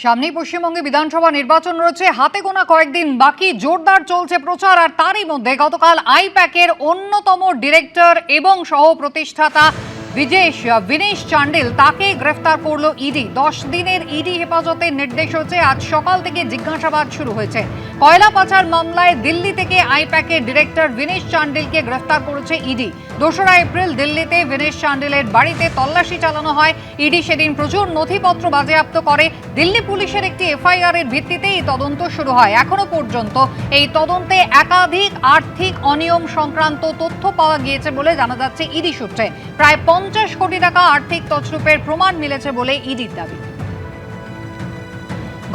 সামনেই পশ্চিমবঙ্গে বিধানসভা নির্বাচন রয়েছে, হাতে গোনা কয়েকদিন বাকি, জোরদার চলছে প্রচার। আর তারই মধ্যে গতকাল আইপ্যাকের অন্যতম ডিরেক্টর এবং সহ প্রতিষ্ঠাতা বিনেশ চান্ডিল, তাকে গ্রেফতার করলো ইডি। 10 দিনের ইডি হেফাজতের নির্দেশ হয়েছে। আজ সকাল থেকে জিজ্ঞাসাবাদ শুরু হয়েছে। কয়লা পাচার মামলায় দিল্লি থেকে আইপ্যাকের ডিরেক্টর বিনেশ চান্ডিলকে গ্রেফতার করেছে ইডি। 2রা এপ্রিল দিল্লিতে বিনেশ চান্ডিলের বাড়িতে তল্লাশি চালানো হয়। ইডি সেদিন প্রচুর নথিপত্র বাজেয়াপ্ত করে। দিল্লি পুলিশের একটি এফআইআর এর ভিত্তিতে এই তদন্ত শুরু হয়। এখনো পর্যন্ত এই তদন্তে একাধিক আর্থিক অনিয়ম সংক্রান্ত তথ্য পাওয়া গিয়েছে বলে জানা যাচ্ছে ইডি সূত্রে। প্রায় 50 কোটি টাকা আর্থিক তছরূপের প্রমাণ মিলেছে বলে ইডির দাবি।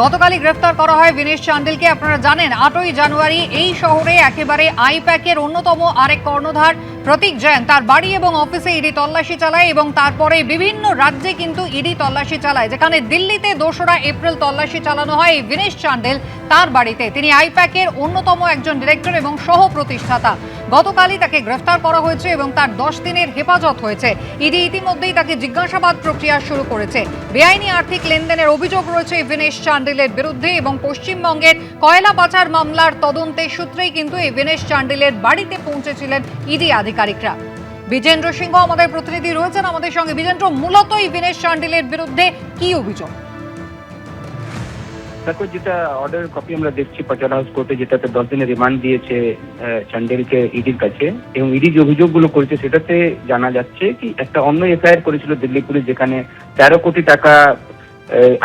গতকালই গ্রেফতার করা হয় বিনেশ চান্ডিলকে। আপনারা জানেন 8ই জানুয়ারি এই শহরে একেবারে আইপ্যাকের অন্যতম আরেক কর্ণধার প্রতীক জৈন, তার বাড়ি এবং অফিসে ইডি তল্লাশি চালায় এবং তারপরে বিভিন্ন রাজ্যে কিন্তু ইডি তল্লাশি চালায়। যেখানে দিল্লিতে 2রা এপ্রিল তল্লাশি চালানো হয় এই বিনেশ চান্ডিল তার বাড়িতে। তিনি আইপ্যাকের অন্যতম একজন ডিরেক্টর এবং সহ প্রতিষ্ঠাতা। গতকালই তাকে গ্রেফতার করা হয়েছে এবং তার 10 দিনের হেফাজত হয়েছে। ইডি ইতিমধ্যেই তাকে জিজ্ঞাসাবাদ প্রক্রিয়া শুরু করেছে। বেআইনি আর্থিক লেনদেনের অভিযোগ রয়েছে বিনেশ চান্ডিলের বিরুদ্ধে এবং পশ্চিমবঙ্গের কয়লা পাচার মামলার তদন্তের সূত্রেই কিন্তু এই বিনেশ চান্ডিলের বাড়িতে পৌঁছেছিলেন ইডি আধিকারিকরা। বিজেন্দ্র সিংহ আমাদের প্রতিনিধি রয়েছেন আমাদের সঙ্গে। বিজেন্দ্র, মূলত এই বিনেশ চান্ডিলের বিরুদ্ধে কি অভিযোগ? দেখো, যেটা অর্ডার কপি আমরা দেখছি পাটিয়ালা হাউস কোর্টে, যেটাতে 10 দিনের রিমান্ড দিয়েছে চান্ডিলকে ইডির কাছে, এবং ইডি যে অভিযোগগুলো করেছে সেটাতে জানা যাচ্ছে কি একটা অন্য এফআইআর করেছিল দিল্লি পুলিশ, যেখানে 13 কোটি টাকা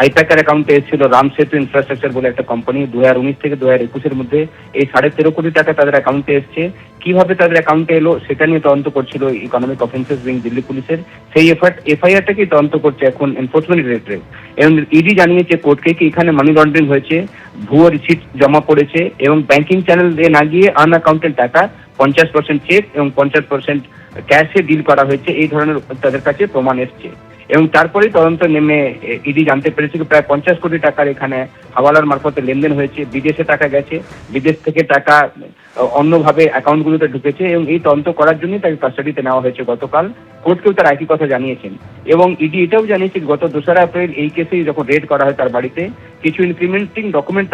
আইপ্যাকের অ্যাকাউন্টে এসেছিল। রাম সেতু ইনফ্রাস্ট্রাকচার বলে একটা কোম্পানি 2019 থেকে 2021-এর মধ্যে এই 13.5 কোটি টাকা তাদের অ্যাকাউন্টে এসছে। কিভাবে তাদের অ্যাকাউন্টে এলো সেটা নিয়ে তদন্ত করছিল ইকোনমিক অফেন্সেস উইং দিল্লি পুলিশের। সেই এফআইআরটাকেই তদন্ত করছে এখন এনফোর্সমেন্ট ডিরেক্টরেট। এবং ইডি জানিয়েছে কোর্টকে কি এখানে মানি লন্ডারিং হয়েছে, ভুয়ো রিসিট জমা পড়েছে এবং ব্যাংকিং চ্যানেল দিয়ে না গিয়ে আনঅ্যাকাউন্টেড টাকা 50% চেক এবং 50% ক্যাশে ডিল করা হয়েছে। এই ধরনের তাদের কাছে প্রমাণ এসছে। এবং তারপরেই তদন্ত নেমে ইডি জানতে পেরেছে প্রায় 50 কোটি টাকার এখানে হাওয়ালার মারফতে লেনদেন হয়েছে, বিদেশে টাকা গেছে, বিদেশ থেকে টাকা অন্যভাবে অ্যাকাউন্টগুলোতে ঢুকেছে। এবং এই তদন্ত করার জন্যই তাকে কাস্টাডিতে নেওয়া হয়েছে গতকাল। কোর্টকেও তার একই কথা জানিয়েছেন। এবং ইডি এটাও জানিয়েছে গত 2রা এপ্রিল এই কেসেই যখন রেড করা হয় তার বাড়িতে, কিছু ইনক্রিমেন্টিং ডকুমেন্ট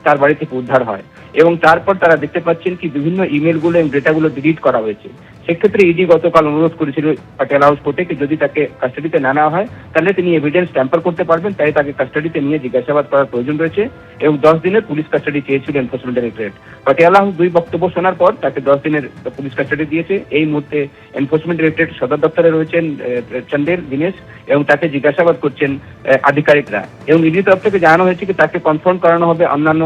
তার বাড়ি থেকে উদ্ধার হয়। এবং তারপর তারা দেখতে পাচ্ছেন কি বিভিন্ন ইমেলগুলো এবং ডেটাগুলো ডিলিট করা হয়েছে। সেক্ষেত্রে ইডি গতকাল অনুরোধ করেছিল পাটিয়ালা হাউস কোর্টে যদি তাকে কাস্টাডিতে না নেওয়া হয় তাহলে তিনি এভিডেন্স ট্যাম্পার করতে পারবেন, তাই তাকে কাস্টাডিতে নিয়ে জিজ্ঞাসাবাদ করার প্রয়োজন রয়েছে। এবং 10 দিনের পুলিশ কাস্টাডি চেয়েছিল এনফোর্সমেন্ট ডিরেক্টরেট। পাটিয়ালা হাউস 2 বক্তব্য শোনার পর তাকে 10 দিনের পুলিশ কাস্টাডি দিয়েছে। এই মুহূর্তে এনফোর্সমেন্ট ডিরেক্টরেট সদর দপ্তরে রয়েছেন চান্ডিল বিনেশ, এবং তাকে জিজ্ঞাসাবাদ করছেন আধিকারিকরা। এবং ইডি তরফ থেকে জানানো হয়েছে কি তাকে কনফ্রন্ট করানো হবে অন্যান্য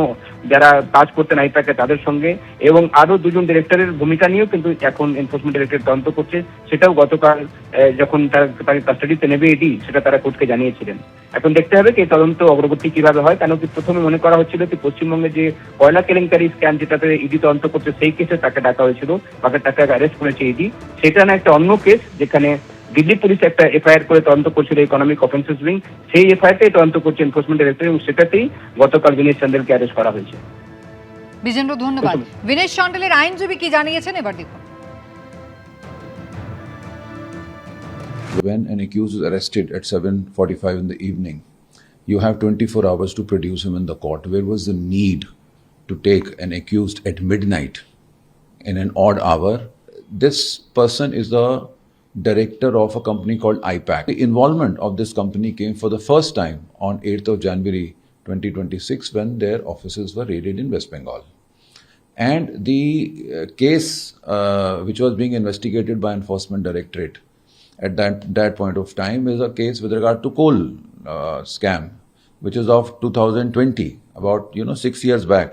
যারা কাজ করতেন আইপ্যাকে তাদের সঙ্গে, এবং আরো 2জন ডিরেক্টরের ভূমিকা নিয়েও কিন্তু এখন এনফোর্সমেন্ট ডিরেক্টরেট তদন্ত করছে। সেটাও গতকাল যখন তাকে কাস্টাডিতে নেবে ইডি, সেটা তারা কোর্টকে জানিয়েছিলেন। এখন দেখতে হবে কি তদন্ত অগ্রগতি কিভাবে হয়। কেন কি প্রথমে মনে করা হচ্ছিল কি পশ্চিমবঙ্গে যে কয়লা কেলেঙ্কারি স্ক্যাম যেটাতে ইডি তদন্ত করছে সেই কেসে তাকে ডাকা হয়েছিল, তাকে অ্যারেস্ট করেছে ইডি। সেটা না একটা অন্য কেস যেখানে দিল্লি পুলিশ একটা এফআইআর করে তদন্ত করছিল ইকোনমিক অফেন্সেস উইং, সেই এফআইআরটাই তদন্ত করছে এনফোর্সমেন্ট ডিরেক্টরেট, এবং সেটাতেই গতকাল বিনেশ চান্ডিলকে অ্যারেস্ট করা হয়েছে। বিজেন্দ্র, ধন্যবাদ। বিনেশ চান্ডিলের আইনজীবী কি জানিয়েছেন এবার দেখুন। When an accused is arrested at 7:45 in the evening, you have 24 hours to produce him in the court. Where was the need to take an accused at midnight in an odd hour? This person is the director of a company called IPAC. The involvement of this company came for the first time on 8th of January 2026 when their offices were raided in West Bengal. And the case which was being investigated by Enforcement Directorate at that point of time is a case with regard to coal scam, which is of 2020, about 6 years back.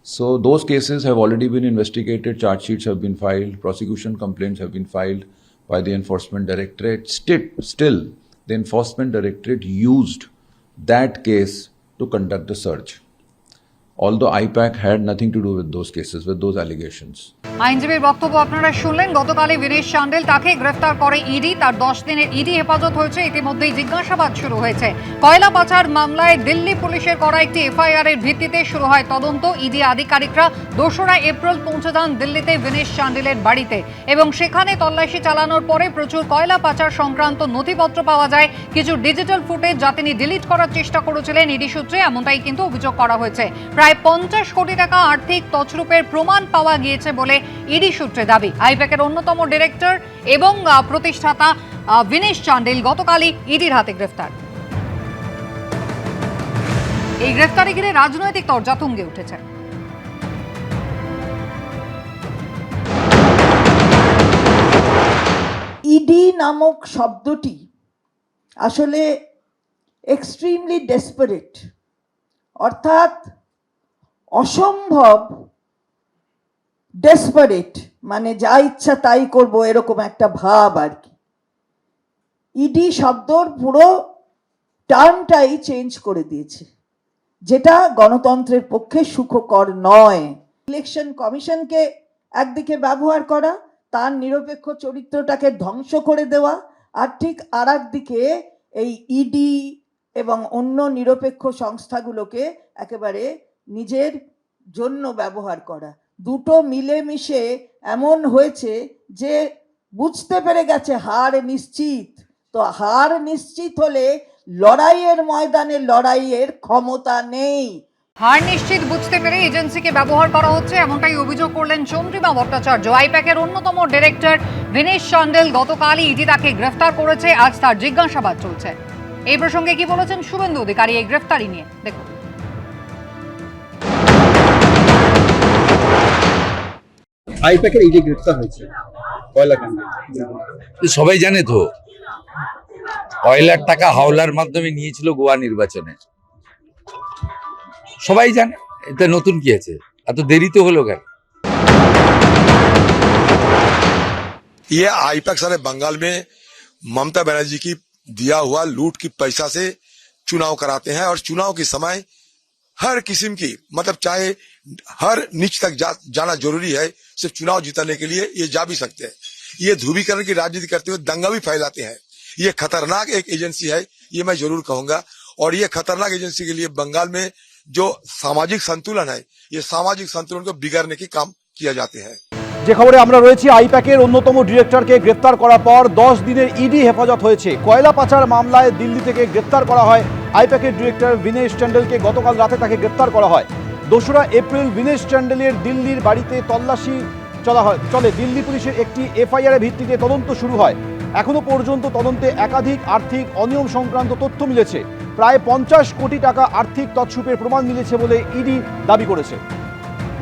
So those cases have already been investigated, charge sheets have been filed, prosecution complaints have been filed by the Enforcement Directorate. Still, the Enforcement Directorate used that case to conduct the search. although IPAC had nothing to do with those cases, with those allegations. আইনজীবীর বক্তব্য আপনারা শুনলেন। গতকালই বিনেশ চান্ডেল তাকে গ্রেফতার করে ED. তার 10 দিনের ইডি হেফাজত হয়েছে। ইতিমধ্যেই জিজ্ঞাসাবাদ শুরু হয়েছে। কয়লা পাচার মামলায় দিল্লি পুলিশের করা একটি এফআইআর এর ভিত্তিতে শুরু হয় তদন্ত। ইডি আধিকারিকরা 2রা এপ্রিল পৌঁছে যান দিল্লিতে বিনেশ চান্ডেলের বাড়িতে এবং সেখানে তল্লাশি চালানোর পরে প্রচুর কয়লা পাচার সংক্রান্ত নথিপত্র পাওয়া যায়, কিছু ডিজিটাল ফুটেজ যা তিনি ডিলিট করার চেষ্টা করেছিলেন। ইডি সূত্রে এমনটাই কিন্তু অভিযোগ করা হয়েছে। প্রায় 50 কোটি টাকা আর্থিক তছরূপের প্রমাণ পাওয়া গিয়েছে বলে ইডি সূত্রে দাবি। আইপ্যাকের অন্যতম ডিরেক্টর এবং প্রতিষ্ঠাতা বিনেশ চান্ডেল গতকালই ইডির হাতে গ্রেফতার। এই গ্রেফতারে ঘিরে রাজনৈতিক তরজা তুঙ্গে উঠেছে। ইডি নামক শব্দটি আসলে এক্সট্রিমলি ডেসপারেট, অর্থাৎ অসম্ভব ডেসপারেট, মানে যা ইচ্ছা তাই করব এরকম একটা ভাব আর কি। ইডি শব্দর পুরো টার্মটাই চেঞ্জ করে দিয়েছে, যেটা গণতন্ত্রের পক্ষে সুখকর নয়। ইলেকশন কমিশনকে একদিকে ব্যবহার করা, তার নিরপেক্ষ চরিত্রটাকে ধ্বংস করে দেওয়া, আর ঠিক আর একদিকে এই ইডি এবং অন্য নিরপেক্ষ সংস্থাগুলোকে একেবারে নিজের জন্য ব্যবহার করা, দুটো মিলেমিশে এমন হয়েছে যে বুঝতে পেরে গেছে হার নিশ্চিত। তো হার নিশ্চিত হলে লড়াইয়ের ময়দানে লড়াইয়ের ক্ষমতা নেই। হার নিশ্চিত বুঝতে পেরে এজেন্সিকে ব্যবহার করা হচ্ছে, এমনটাই অভিযোগ করলেন চন্দ্রিমা ভট্টাচার্য। আইপ্যাকের অন্যতম ডিরেক্টর বিনেশ চান্ডেল গতকালই ইডি তাকে গ্রেফতার করেছে। আজ তার জিজ্ঞাসাবাদ চলছে। এই প্রসঙ্গে কি বলেছেন শুভেন্দু অধিকারী এই গ্রেফতারি নিয়ে, দেখুন। আইপ্যাকের এই যে গ্রেফতার হয়েছে কয়লা কাণ্ডে, সবাই জানে তো কয়লার টাকা হাওলার মাধ্যমে নিয়েছিল গোয়া নির্বাচনে, সবাই জানে। এটা নতুন কি আছে, এত দেরি তো হলো কেন? ये आईपैक सारे बंगाल में ममता बनर्जी की दिया हुआ लूट की पैसा से चुनाव कराते हैं और चुनाव के समय हर किस्म की मतलब चाहे हर नीच तक जाना जरूरी है, सिर्फ चुनाव जीतने के लिए ये जा भी सकते हैं। ये ध्रुवीकरण की राजनीति करते हुए दंगा भी फैलाते हैं। ये खतरनाक एक एजेंसी है, ये मैं जरूर कहूंगा। और ये खतरनाक एजेंसी के लिए बंगाल में जो सामाजिक संतुलन है, ये सामाजिक संतुलन को बिगाड़ने के काम किया जाते हैं। যে খবরে আমরা রয়েছি, আইপ্যাকের অন্যতম ডিরেক্টরকে গ্রেফতার করার পর 10 দিনের ইডি হেফাজত হয়েছে। কয়লা পাচার মামলায় দিল্লি থেকে গ্রেফতার করা হয় আইপ্যাকের ডিরেক্টর বিনেশ চান্ডেলকে। গতকাল রাতে তাকে গ্রেফতার করা হয়। 2রা এপ্রিল বিনেশ চান্ডেলের দিল্লির বাড়িতে তল্লাশি চলে। দিল্লি পুলিশের একটি এফআইআর এর ভিত্তিতে তদন্ত শুরু হয়। এখনো পর্যন্ত তদন্তে একাধিক আর্থিক অনিয়ম সংক্রান্ত তথ্য মিলেছে। প্রায় 50 কোটি টাকা আর্থিক তছরূপের প্রমাণ মিলেছে বলে ইডি দাবি করেছে।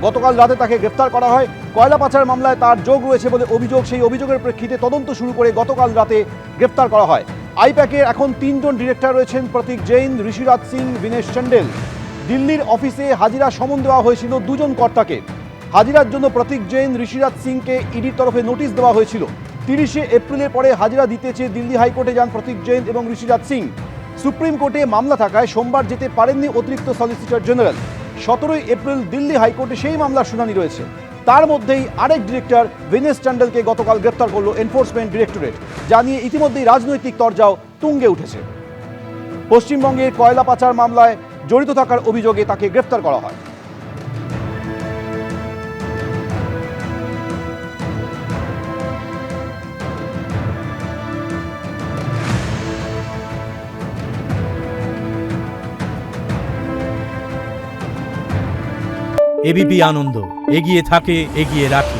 গতকাল রাতে তাকে গ্রেফতার করা হয়। কয়লা পাচার মামলায় তার যোগ রয়েছে বলে অভিযোগ। সেই অভিযোগের প্রেক্ষিতে তদন্ত শুরু করে গতকাল রাতে গ্রেফতার করা হয়। আইপ্যাকের এখন 3 জন ডিরেক্টর রয়েছেন, প্রতীক জৈন, ঋষিরাজ সিং, বিনেশ চান্ডেল। দিল্লির অফিসে হাজিরা সমন দেওয়া হয়েছিল 2 জন কর্তাকে। হাজিরার জন্য প্রতীক জৈন, ঋষিরাজ সিংকে ইডির তরফে নোটিশ দেওয়া হয়েছিল। 30 এপ্রিলের পরে হাজিরা দিতে চেয়ে দিল্লি হাইকোর্টে যান প্রতীক জৈন এবং ঋষিরাজ সিং। সুপ্রিম কোর্টে মামলা থাকায় সোমবার যেতে পারেননি অতিরিক্ত সলিসিটর জেনারেল। 17 এপ্রিল দিল্লি হাইকোর্টে সেই মামলার শুনানি রয়েছে। তার মধ্যেই আরেক ডিরেক্টর বিনেশ চান্ডেলকে গতকাল গ্রেফতার করল এনফোর্সমেন্ট ডিরেক্টরেট, যা নিয়ে ইতিমধ্যেই রাজনৈতিক তরজাও তুঙ্গে উঠেছে। পশ্চিমবঙ্গের কয়লা পাচার মামলায় জড়িত থাকার অভিযোগে তাকে গ্রেফতার করা হয়। এবিপি আনন্দ এগিয়ে থাকে, এগিয়ে রাখে।